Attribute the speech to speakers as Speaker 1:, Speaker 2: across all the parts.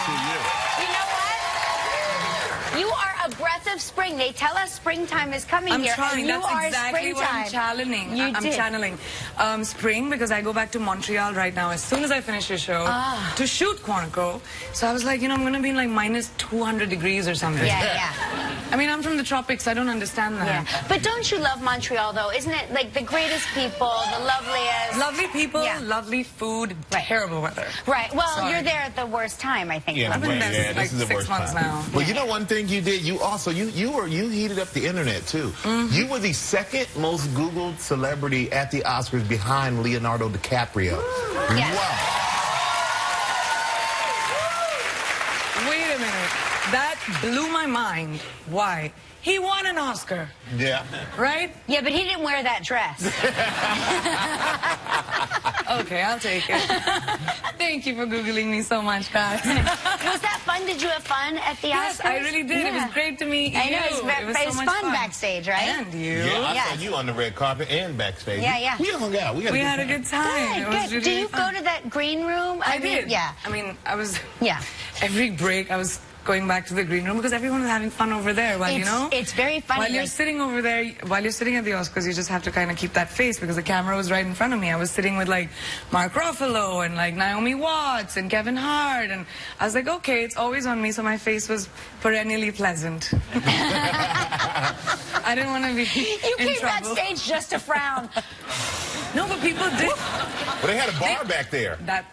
Speaker 1: to you.
Speaker 2: You know what? You are a breath of spring. They tell us springtime is coming
Speaker 3: I'm
Speaker 2: here.
Speaker 3: trying.
Speaker 2: And you
Speaker 3: That's
Speaker 2: are
Speaker 3: exactly what I'm channeling.
Speaker 2: You
Speaker 3: I'm
Speaker 2: did.
Speaker 3: channeling spring because I go back to Montreal right now as soon as I finish the show to shoot Quantico. So I was like, you know, I'm going to be in like minus 200 degrees or something.
Speaker 2: Yeah.
Speaker 3: I mean, I'm from the tropics. I don't understand that.
Speaker 2: Yeah. But don't you love Montreal, though? Isn't it like the greatest people, the loveliest?
Speaker 3: Lovely people,
Speaker 2: Yeah.
Speaker 3: lovely food, terrible weather.
Speaker 2: Right. Well,
Speaker 3: Sorry.
Speaker 2: you're there at the worst time, I think.
Speaker 1: Yeah,
Speaker 3: I've been there
Speaker 1: this
Speaker 3: like
Speaker 1: is the
Speaker 3: 6
Speaker 1: worst
Speaker 3: months
Speaker 1: time.
Speaker 3: now.
Speaker 1: Well, you know one thing you did? You also, you heated up the internet, too. You were the second most Googled celebrity at the Oscars behind Leonardo DiCaprio.
Speaker 2: Yes.
Speaker 1: Wow.
Speaker 3: Wait a minute. That blew my mind. Why? He won an Oscar,
Speaker 1: Yeah.
Speaker 3: right?
Speaker 2: Yeah, but he didn't wear that dress.
Speaker 3: Okay, I'll take it. Thank you for Googling me so much, guys.
Speaker 2: Was that fun? Did you have fun at the
Speaker 3: Yes,
Speaker 2: Oscars?
Speaker 3: I really did.
Speaker 2: Yeah.
Speaker 3: It was great to meet you.
Speaker 2: I know, it was
Speaker 3: so much
Speaker 2: fun backstage, right?
Speaker 3: And you.
Speaker 1: Yeah, I saw
Speaker 2: Yes.
Speaker 1: you on the red carpet and backstage.
Speaker 2: Yeah.
Speaker 1: We hung out.
Speaker 3: We had a good time. It was
Speaker 2: Good.
Speaker 3: really
Speaker 2: Do you
Speaker 3: fun.
Speaker 2: go to that green room?
Speaker 3: I
Speaker 2: mean,
Speaker 3: did.
Speaker 2: Yeah.
Speaker 3: I mean, I was...
Speaker 2: Yeah.
Speaker 3: Every break, I was going back to the green room because everyone was having fun over there. While, you know,
Speaker 2: It's very funny.
Speaker 3: while you're sitting over there, while you're sitting at the Oscars, you just have to kind of keep that face because the camera was right in front of me. I was sitting with like Mark Ruffalo and like Naomi Watts and Kevin Hart, and I was like, okay, it's always on me, so my face was perennially pleasant. I didn't want to be
Speaker 2: You
Speaker 3: in
Speaker 2: came
Speaker 3: trouble.
Speaker 2: backstage just to frown.
Speaker 3: No, but people did.
Speaker 1: Well, they had a bar back there.
Speaker 3: That's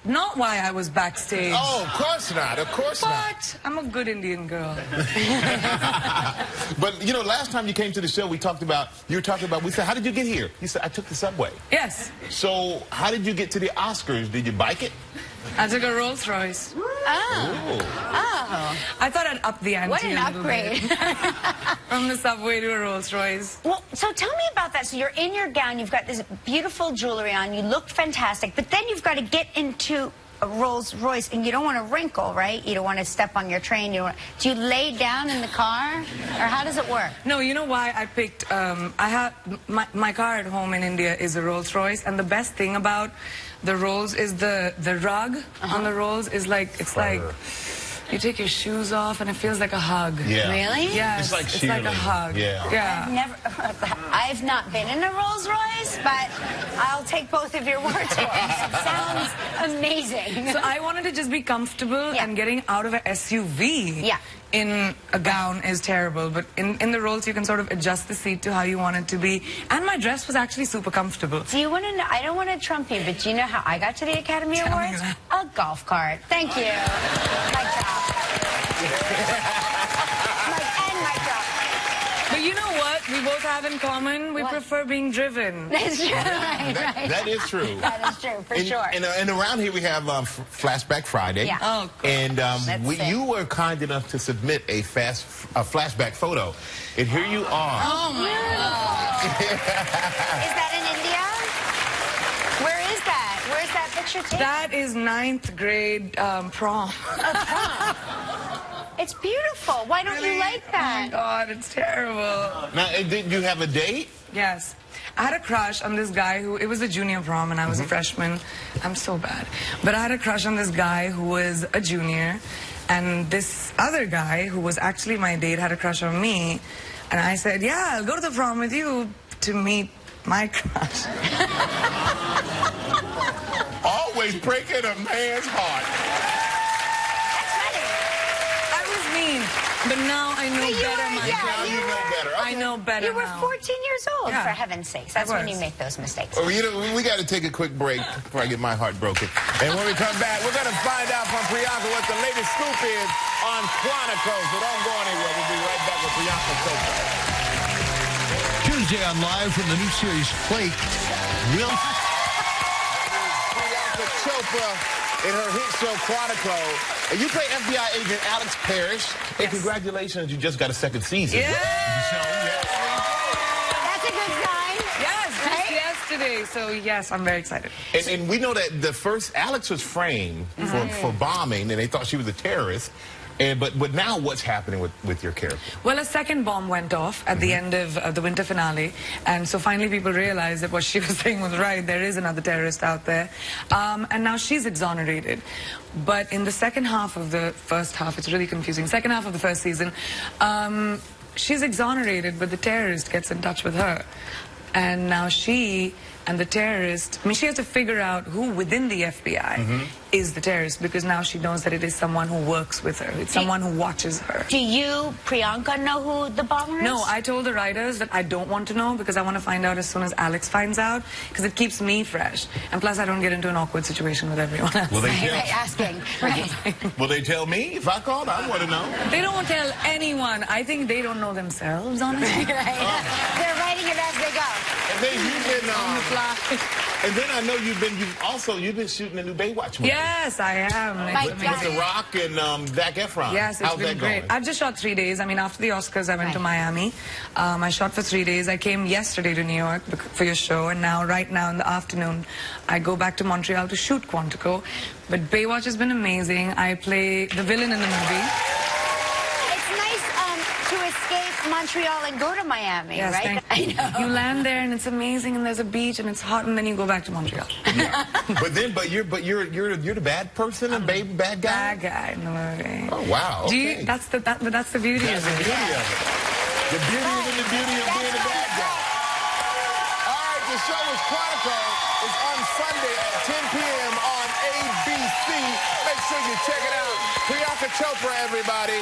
Speaker 3: not why I was backstage.
Speaker 1: Oh, of course not. Of course not.
Speaker 3: But I'm a good Indian girl.
Speaker 1: But, you know, last time you came to the show, we were talking about, we said, how did you get here? You said, I took the subway.
Speaker 3: Yes.
Speaker 1: So, how did you get to the Oscars? Did you bike it?
Speaker 3: I took a Rolls Royce.
Speaker 2: Oh.
Speaker 3: I thought I'd up the ante
Speaker 2: What an
Speaker 3: a little
Speaker 2: upgrade.
Speaker 3: bit. From the subway to a Rolls Royce.
Speaker 2: Well, so tell me about that. So you're in your gown, you've got this beautiful jewelry on, you look fantastic, but then you've got to get into a Rolls Royce, and you don't want to wrinkle, right? You don't want to step on your train. Do you lay down in the car, or how does it work?
Speaker 3: No, you know why I picked, I have, my car at home in India is a Rolls Royce, and the best thing about the Rolls is the rug on the Rolls is like, it's like, you take your shoes off and it feels like a hug.
Speaker 1: Yeah.
Speaker 2: Really?
Speaker 3: Yes,
Speaker 1: It's like
Speaker 3: a
Speaker 1: shearling.
Speaker 3: hug.
Speaker 1: Yeah.
Speaker 2: I've not been in a Rolls Royce, but I'll take both of your words for it. It sounds amazing.
Speaker 3: So I wanted to just be comfortable, and getting out of an SUV in a gown is terrible. But in the Rolls, you can sort of adjust the seat to how you want it to be. And my dress was actually super comfortable.
Speaker 2: Do you want to know? I don't want to trump you, but do you know how I got to the Academy
Speaker 3: Tell me
Speaker 2: Awards?
Speaker 3: that.
Speaker 2: A golf cart. Thank you. Mic drop. Mic drop.
Speaker 3: But you know what we both have in common? We prefer being driven.
Speaker 2: That's true. Right.
Speaker 1: That is true.
Speaker 2: That is true, for sure.
Speaker 1: And around here we have Flashback Friday.
Speaker 2: Yeah.
Speaker 3: Oh, cool.
Speaker 1: And
Speaker 2: That's
Speaker 1: you were kind enough to submit a flashback photo. And here you are.
Speaker 3: Oh my God.
Speaker 2: Is that in India? Where is that? Where's that picture taken?
Speaker 3: That is 9th grade prom.
Speaker 2: It's beautiful. Why don't you like
Speaker 3: Oh my
Speaker 2: that?
Speaker 3: God, it's terrible.
Speaker 1: Now, did you have a date?
Speaker 3: Yes. I had a crush on this guy who, it was a junior prom and I was a freshman. I'm so bad. But I had a crush on this guy who was a junior, and this other guy who was actually my date had a crush on me. And I said, yeah, I'll go to the prom with you to meet my crush.
Speaker 1: Always breaking a man's heart.
Speaker 3: I was mean, but now I know better, my
Speaker 1: Now
Speaker 3: God.
Speaker 1: you know better.
Speaker 3: I know better
Speaker 2: You were
Speaker 3: now.
Speaker 2: 14 years old,
Speaker 3: Yeah.
Speaker 2: for heaven's sakes. That's
Speaker 3: I
Speaker 2: when
Speaker 3: was.
Speaker 2: you make those mistakes.
Speaker 1: Oh, you know, we got to take a quick break before I get my heart broken. And when we come back, we're going to find out from Priyanka what the latest scoop is on Quantico. So don't go anywhere. We'll be right back with Priyanka Chopra.
Speaker 4: Tuesday on Live from the new series Flake.
Speaker 1: Priyanka Chopra in her hit show Quantico. And you play FBI agent Alex Parrish. And congratulations, you just got a second season.
Speaker 3: Yeah.
Speaker 2: That's a good sign.
Speaker 3: Yes, just
Speaker 2: Right?
Speaker 3: yesterday. So yes, I'm very excited.
Speaker 1: And we know that the first Alex was framed for bombing, and they thought she was a terrorist. But now what's happening with your character?
Speaker 3: Well, a second bomb went off at the end of the winter finale, and so finally people realized that what she was saying was right. There is another terrorist out there, and now she's exonerated. But in the second half of the first half, it's really confusing. Second half of the first season, she's exonerated, but the terrorist gets in touch with her, and now she and the terrorist, I mean, she has to figure out who within the FBI is the terrorist, because now she knows that it is someone who works with her. It's someone who watches her.
Speaker 2: Do you, Priyanka, know who the bomber is?
Speaker 3: No, I told the writers that I don't want to know, because I want to find out as soon as Alex finds out, because it keeps me fresh. And plus, I don't get into an awkward situation with everyone else.
Speaker 1: Will they tell,
Speaker 2: asking, right?
Speaker 1: Will they tell me if I called? I want to know.
Speaker 3: They don't tell anyone. I think they don't know themselves, honestly.
Speaker 2: They're writing it as they go.
Speaker 1: And then you've been
Speaker 3: On the fly.
Speaker 1: and then I know you've been shooting a new Baywatch movie.
Speaker 3: Yes, I am.
Speaker 1: With The Rock and Zac Efron.
Speaker 3: Yes, it's been great. I've just shot 3 days. I mean, after the Oscars, I went to Miami. I shot for 3 days. I came yesterday to New York for your show, and now, right now in the afternoon, I go back to Montreal to shoot Quantico. But Baywatch has been amazing. I play the villain in the movie.
Speaker 2: To escape Montreal and go to Miami,
Speaker 3: yes,
Speaker 2: right? I know.
Speaker 3: You land there and it's amazing, and there's a beach and it's hot, and then you go back to Montreal.
Speaker 1: Yeah. but you're the bad person, and bad guy.
Speaker 3: Bad guy in the movie.
Speaker 1: Oh wow. Okay.
Speaker 3: That's the beauty of it.
Speaker 1: The beauty of it. The beauty and the beauty of being a bad guy. All right, the show is Quantico. It's on Sunday at 10 p.m. on ABC. Make sure you check it out. Priyanka Chopra, everybody.